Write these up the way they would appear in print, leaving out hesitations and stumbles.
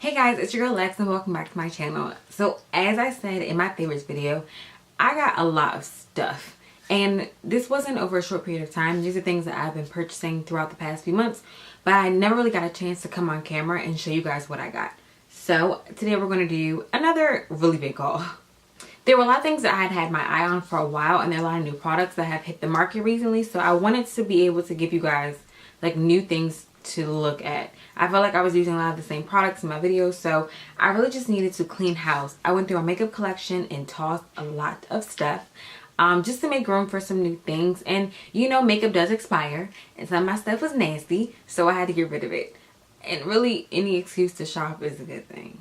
Hey guys, it's your girl Lex and welcome back to my channel. So as I said in my favorites video, I got a lot of stuff. And this wasn't over a short period of time. These are things that I've been purchasing throughout the past few months. But I never really got a chance to come on camera and show you guys what I got. So today we're going to do another really big haul. There were a lot of things that I had my eye on for a while. And there are a lot of new products that have hit the market recently. So I wanted to be able to give you guys like new things to look at. I felt like I was using a lot of the same products in my videos, so I really just needed to clean house. I went through a makeup collection and tossed a lot of stuff just to make room for some new things. And you know, makeup does expire and some of my stuff was nasty, so I had to get rid of it. And really, any excuse to shop is a good thing.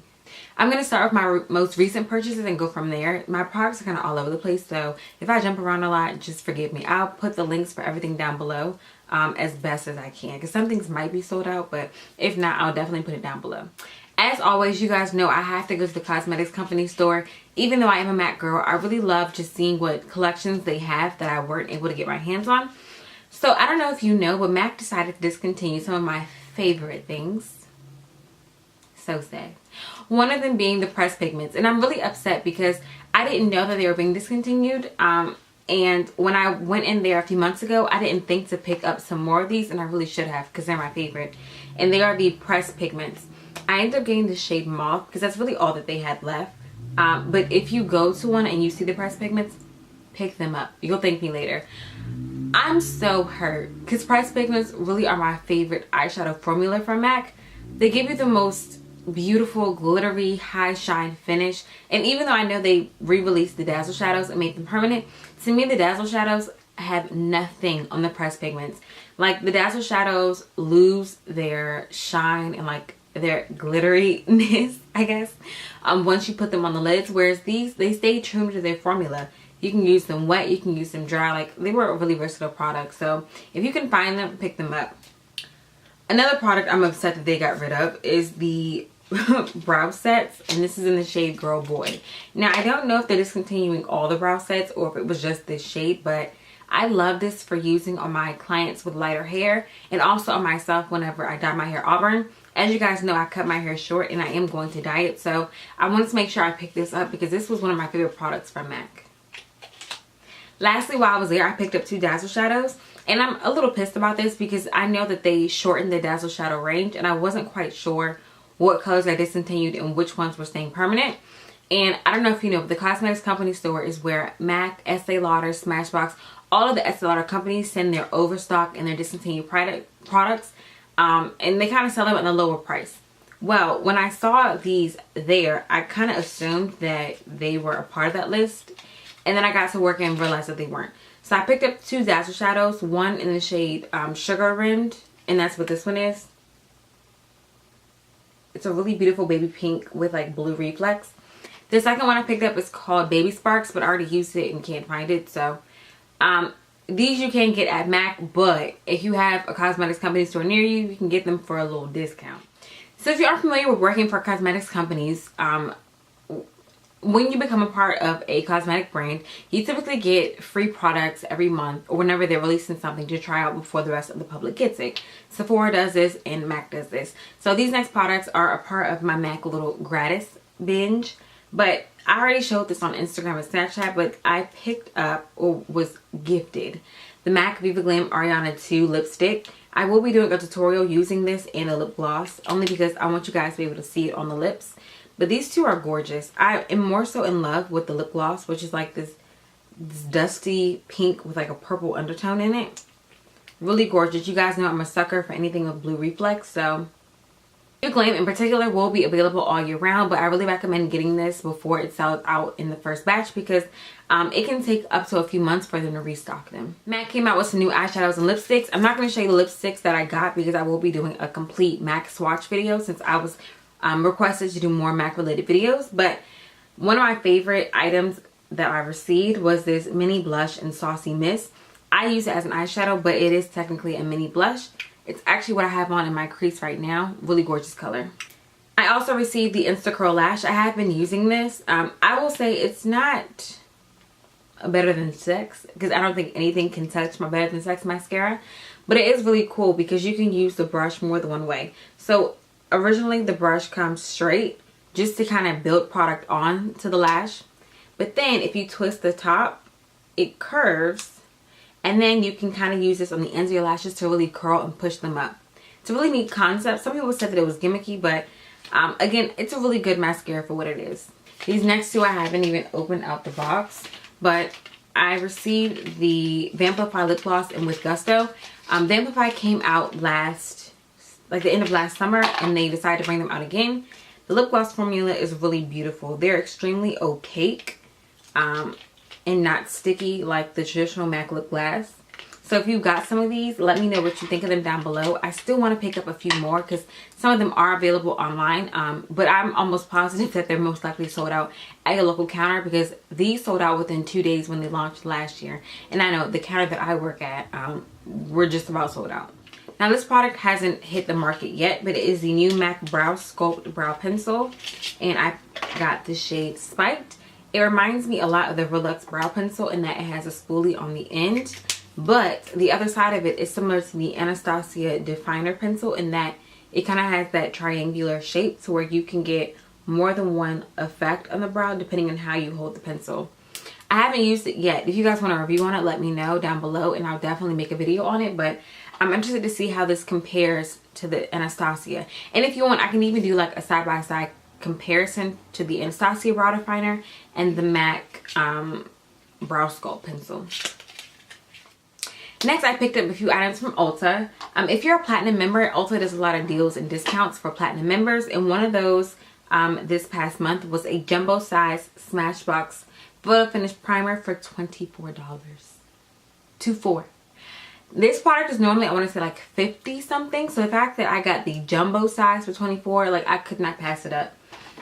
I'm going to start with my most recent purchases and go from there. My products are kind of all over the place, so if I jump around a lot, just forgive me. I'll put the links for everything down below as best as I can, because some things might be sold out, but if not, I'll definitely put it down below. As always, you guys know I have to go to the cosmetics company store. Even though I am a MAC girl, I really love just seeing what collections they have that I weren't able to get my hands on. So I don't know if you know, but MAC decided to discontinue some of my favorite things. So sad. One of them being the pressed pigments, and I'm really upset because I didn't know that they were being discontinued. And when I went in there a few months ago, I didn't think to pick up some more of these, and I really should have because they're my favorite. And they are the pressed pigments. I ended up getting the shade Moth because that's really all that they had left. But if you go to one and you see the pressed pigments, pick them up. You'll thank me later. I'm so hurt because pressed pigments really are my favorite eyeshadow formula from MAC. They give you the most beautiful glittery high shine finish, and even though I know they re-released the Dazzle shadows and made them permanent, to me the Dazzle shadows have nothing on the pressed pigments. Like, the Dazzle shadows lose their shine and like their glitteriness, I guess, once you put them on the lids, whereas these, they stay true to their formula. You can use them wet, you can use them dry. Like, they were a really versatile product, so if you can find them, pick them up. Another product I'm upset that they got rid of is the brow sets, and this is in the shade Girl Boy. Now, I don't know if they're discontinuing all the brow sets or if it was just this shade, but I love this for using on my clients with lighter hair and also on myself whenever I dye my hair auburn. As you guys know, I cut my hair short and I am going to dye it, so I wanted to make sure I picked this up because this was one of my favorite products from MAC. Lastly, while I was there, I picked up two Dazzle shadows. And I'm a little pissed about this because I know that they shortened the Dazzle shadow range and I wasn't quite sure what colors I discontinued and which ones were staying permanent. And I don't know if you know, but the cosmetics company store is where MAC, Estee Lauder, Smashbox, all of the Estee Lauder companies send their overstock and their discontinued products. And they kind of sell them at a lower price. Well, when I saw these there, I kind of assumed that they were a part of that list. And then I got to work and realized that they weren't. So I picked up two Dazzle shadows, one in the shade Sugarrimmed, and that's what this one is. It's a really beautiful baby pink with like blue reflex. The second one I picked up is called Baby Sparks, but I already used it and can't find it. So these you can get at MAC, but if you have a cosmetics company store near you, you can get them for a little discount. So if you aren't familiar with working for cosmetics companies, when you become a part of a cosmetic brand, you typically get free products every month or whenever they're releasing something to try out before the rest of the public gets it. Sephora does this and MAC does this. So these next products are a part of my MAC little gratis binge. But I already showed this on Instagram and Snapchat, but I picked up or was gifted the MAC Viva Glam Ariana 2 lipstick. I will be doing a tutorial using this and a lip gloss only because I want you guys to be able to see it on the lips. But these two are gorgeous. I am more so in love with the lip gloss, which is like this dusty pink with like a purple undertone in it. Really gorgeous. You guys know I'm a sucker for anything with blue reflex. So Viva Glam in particular will be available all year round, but I really recommend getting this before it sells out in the first batch because it can take up to a few months for them to restock them. MAC came out with some new eyeshadows and lipsticks. I'm not going to show you the lipsticks that I got because I will be doing a complete MAC swatch video since I was requested to do more MAC related videos. But one of my favorite items that I received was this mini blush in Saucy Mist. I use it as an eyeshadow, but it is technically a mini blush. It's actually what I have on in my crease right now. Really gorgeous color. I also received the InstaCurl Lash. I have been using this. I will say it's not Better Than Sex because I don't think anything can touch my Better Than Sex mascara. But it is really cool because you can use the brush more than one way. So originally the brush comes straight just to kind of build product on to the lash. But then if you twist the top, it curves. And then you can kind of use this on the ends of your lashes to really curl and push them up. It's a really neat concept. Some people said that it was gimmicky, but again, it's a really good mascara for what it is. These next two I haven't even opened out the box, but I received the Vampify lip gloss in With Gusto. Vampify came out like the end of last summer, and they decided to bring them out again. The lip gloss formula is really beautiful. They're extremely opaque and not sticky like the traditional MAC lip gloss. So if you got some of these, let me know what you think of them down below. I still want to pick up a few more because some of them are available online. But I'm almost positive that they're most likely sold out at your local counter because these sold out within 2 days when they launched last year. And I know the counter that I work at, we're just about sold out. Now this product hasn't hit the market yet, but it is the new MAC Brow Sculpt Brow Pencil. And I got the shade Spiked. It reminds me a lot of the Relax Brow Pencil in that it has a spoolie on the end. But the other side of it is similar to the Anastasia Definer Pencil in that it kind of has that triangular shape to where you can get more than one effect on the brow depending on how you hold the pencil. I haven't used it yet. If you guys want a review on it, let me know down below and I'll definitely make a video on it. But I'm interested to see how this compares to the Anastasia. And if you want, I can even do like a side-by-side comparison to the Anastasia Brow Definer and the MAC Brow Sculpt Pencil. Next, I picked up a few items from Ulta. If you're a Platinum member, Ulta does a lot of deals and discounts for Platinum members. And one of those this past month was a jumbo size Smashbox Photo Finish Primer for $24. 24. This product is normally, I want to say like 50 something. So the fact that I got the jumbo size for 24, like I could not pass it up.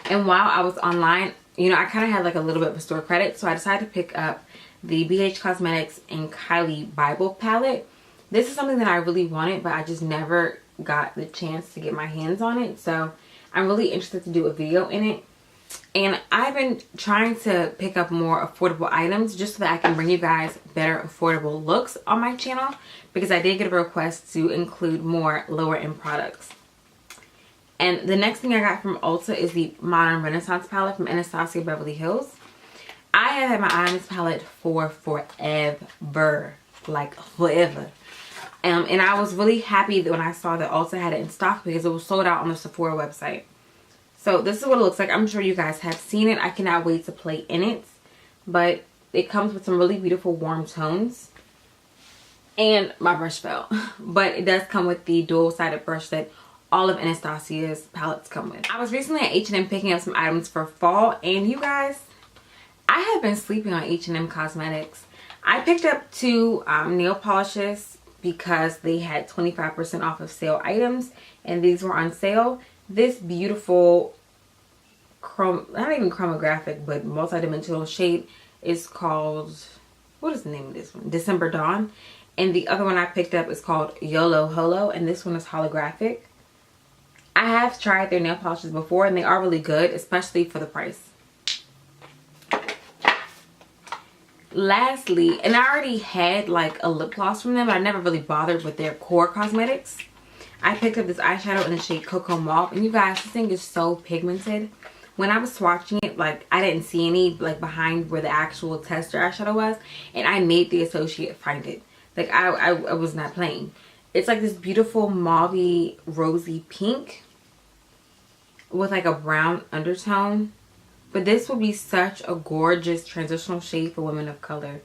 And while I was online, you know, I kind of had like a little bit of a store credit. So I decided to pick up the BH Cosmetics and Kylie Bible palette. This is something that I really wanted, but I just never got the chance to get my hands on it. So I'm really interested to do a video in it. And I've been trying to pick up more affordable items just so that I can bring you guys better affordable looks on my channel, because I did get a request to include more lower end products. And the next thing I got from Ulta is the Modern Renaissance palette from Anastasia Beverly Hills. I have had my eye on this palette for forever, like forever. And I was really happy that when I saw that Ulta had it in stock because it was sold out on the Sephora website. So this is what it looks like. I'm sure you guys have seen it. I cannot wait to play in it. But it comes with some really beautiful warm tones. And my brush fell. But it does come with the dual-sided brush that all of Anastasia's palettes come with. I was recently at H&M picking up some items for fall. And you guys, I have been sleeping on H&M Cosmetics. I picked up 2 nail polishes because they had 25% off of sale items. And these were on sale. This beautiful, not even chromographic, but multi-dimensional shade is called, what is the name of this one? December Dawn. And the other one I picked up is called Yolo Holo. And this one is holographic. I have tried their nail polishes before and they are really good, especially for the price. Lastly, and I already had like a lip gloss from them, but I never really bothered with their core cosmetics. I picked up this eyeshadow in the shade Coco Mauve, and you guys, this thing is so pigmented. When I was swatching it, like I didn't see any like behind where the actual tester eyeshadow was, and I made the associate find it. Like I was not playing. It's like this beautiful mauvey rosy pink with like a brown undertone. But this would be such a gorgeous transitional shade for women of color.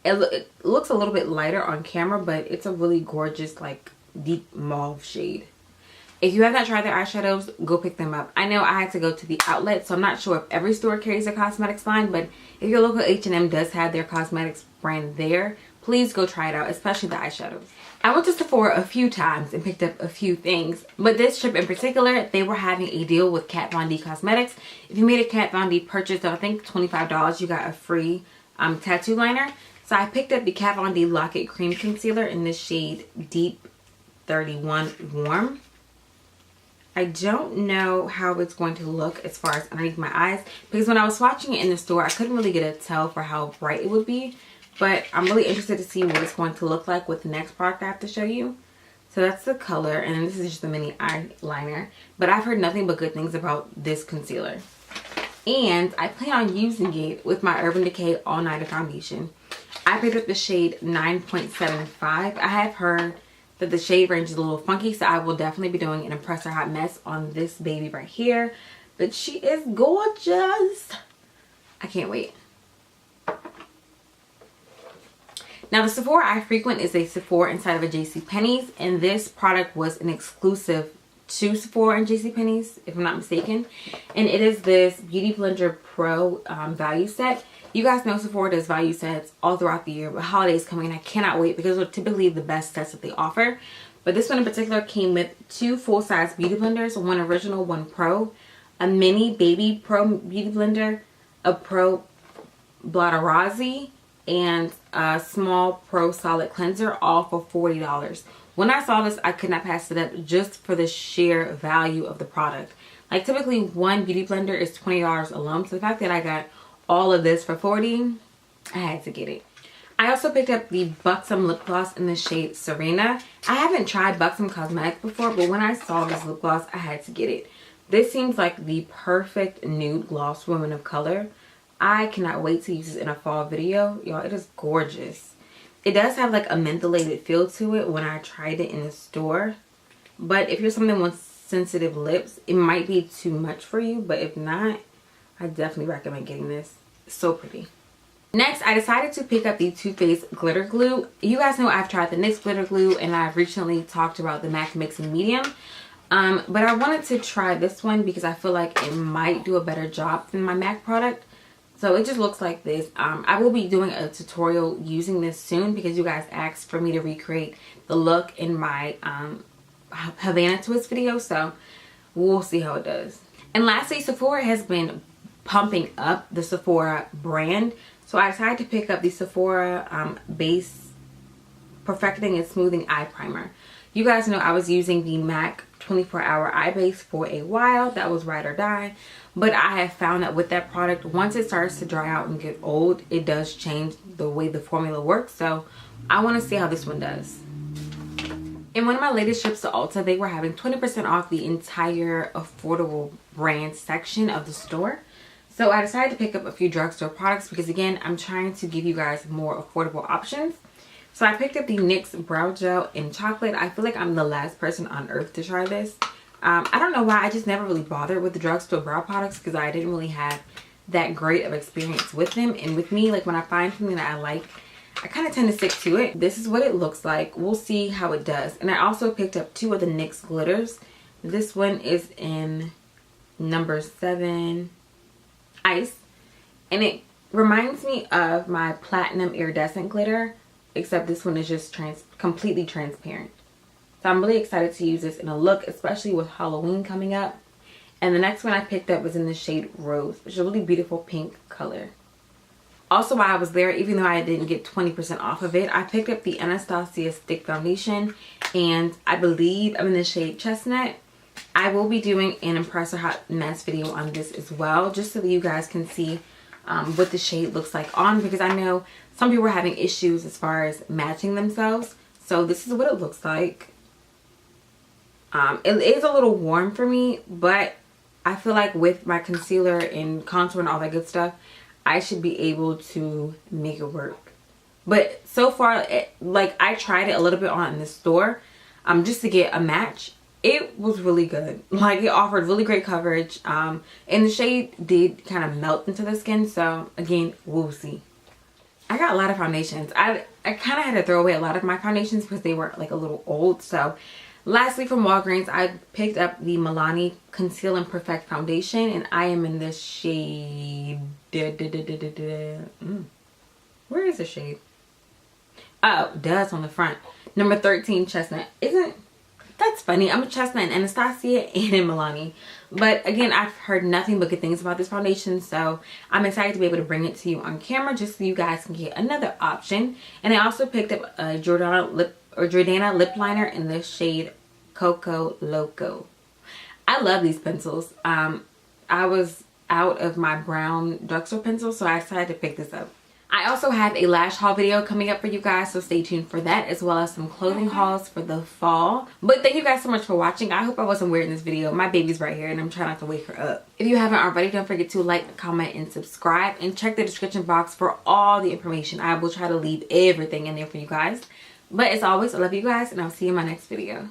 It looks a little bit lighter on camera, but it's a really gorgeous like deep mauve shade. If you have not tried their eyeshadows, go pick them up. I know I had to go to the outlet, so I'm not sure if every store carries a cosmetics line, but if your local H&M does have their cosmetics brand there, please go try it out, especially the eyeshadows. I went to Sephora a few times and picked up a few things, but this trip in particular, they were having a deal with Kat Von D Cosmetics. If you made a Kat Von D purchase of I think $25, you got a free tattoo liner. So I picked up the Kat Von D Lock-It Cream Concealer in this shade Deep 31 Warm. I don't know how it's going to look as far as underneath my eyes, because when I was swatching it in the store, I couldn't really get a tell for how bright it would be. But I'm really interested to see what it's going to look like with the next product I have to show you. So that's the color, and this is just a mini eyeliner. But I've heard nothing but good things about this concealer. And I plan on using it with my Urban Decay Allnighter foundation. I picked up the shade 9.75. I have heard that the shade range is a little funky, so I will definitely be doing an Impress Her Hot Mess on this baby right here. But she is gorgeous. I can't wait. Now, the Sephora I frequent is a Sephora inside of a JCPenny's, and this product was an exclusive to Sephora and JCPenny's, if I'm not mistaken. And it is this Beauty Blender Pro value set. You guys know Sephora does value sets all throughout the year, but holidays coming and I cannot wait because they're typically the best sets that they offer. But this one in particular came with 2 full-size beauty blenders, one original, one pro, a mini baby pro beauty blender, a pro Blotterazzi, and a small pro solid cleanser, all for $40. When I saw this, I could not pass it up just for the sheer value of the product. Like, typically one beauty blender is $20 alone, so the fact that I got all of this for $40, I had to get it. I also picked up the Buxom lip gloss in the shade Serena. I haven't tried Buxom Cosmetics before, but when I saw this lip gloss, I had to get it. This seems like the perfect nude gloss for women of color. I cannot wait to use this in a fall video. Y'all, it is gorgeous. It does have like a mentholated feel to it when I tried it in the store. But if you're someone with sensitive lips, it might be too much for you. But if not, I definitely recommend getting this. It's so pretty. Next, I decided to pick up the Too Faced Glitter Glue. You guys know I've tried the NYX Glitter Glue and I've recently talked about the MAC Mixing Medium. But I wanted to try this one because I feel like it might do a better job than my MAC product. So it just looks like this. I will be doing a tutorial using this soon because you guys asked for me to recreate the look in my Havana Twist video. So we'll see how it does. And lastly, Sephora has been pumping up the Sephora brand. So I decided to pick up the Sephora Base Perfecting and Smoothing Eye Primer. You guys know I was using the MAC 24-Hour Eye Base for a while. That was ride or die. But I have found that with that product, once it starts to dry out and get old, it does change the way the formula works. So I want to see how this one does. In one of my latest trips to Ulta, they were having 20% off the entire affordable brand section of the store. So I decided to pick up a few drugstore products because, again, I'm trying to give you guys more affordable options. So I picked up the NYX Brow Gel in Chocolate. I feel like I'm the last person on earth to try this. I don't know why. I just never really bothered with the drugstore brow products because I didn't really have that great of experience with them. And with me, like when I find something that I like, I kind of tend to stick to it. This is what it looks like. We'll see how it does. And I also picked up 2 of the NYX glitters. This one is in number 7 Ice. And it reminds me of my Platinum Iridescent glitter, except this one is just completely transparent. So I'm really excited to use this in a look, especially with Halloween coming up. And the next one I picked up was in the shade Rose, which is a really beautiful pink color. Also, while I was there, even though I didn't get 20% off of it, I picked up the Anastasia Stick Foundation, and I believe I'm in the shade Chestnut. I will be doing an Impress Her Hot Mess video on this as well, just so that you guys can see what the shade looks like on, because I know some people are having issues as far as matching themselves. So this is what it looks like. It is a little warm for me, but I feel like with my concealer and contour and all that good stuff, I should be able to make it work. But so far, like I tried it a little bit on in the store just to get a match. It was really good. Like it offered really great coverage, and the shade did kind of melt into the skin. So again, we'll see. I got a lot of foundations. I kind of had to throw away a lot of my foundations because they were like a little old. So lastly, from Walgreens, I picked up the Milani Conceal and Perfect Foundation, and I am in this shade. Where is the shade? Oh, it's on the front. Number 13 Chestnut. That's funny. I'm a Chestnut in Anastasia and in Milani. But again, I've heard nothing but good things about this foundation. So I'm excited to be able to bring it to you on camera just so you guys can get another option. And I also picked up a Jordanna lip liner in the shade Coco Loco. I love these pencils. I was out of my brown drugstore pencils, so I decided to pick this up. I also have a lash haul video coming up for you guys, so stay tuned for that, as well as some clothing hauls for the fall. But thank you guys so much for watching. I hope I wasn't weird in this video. My baby's right here and I'm trying not to wake her up. If you haven't already, don't forget to like, comment, and subscribe, and check the description box for all the information. I will try to leave everything in there for you guys. But as always, I love you guys, and I'll see you in my next video.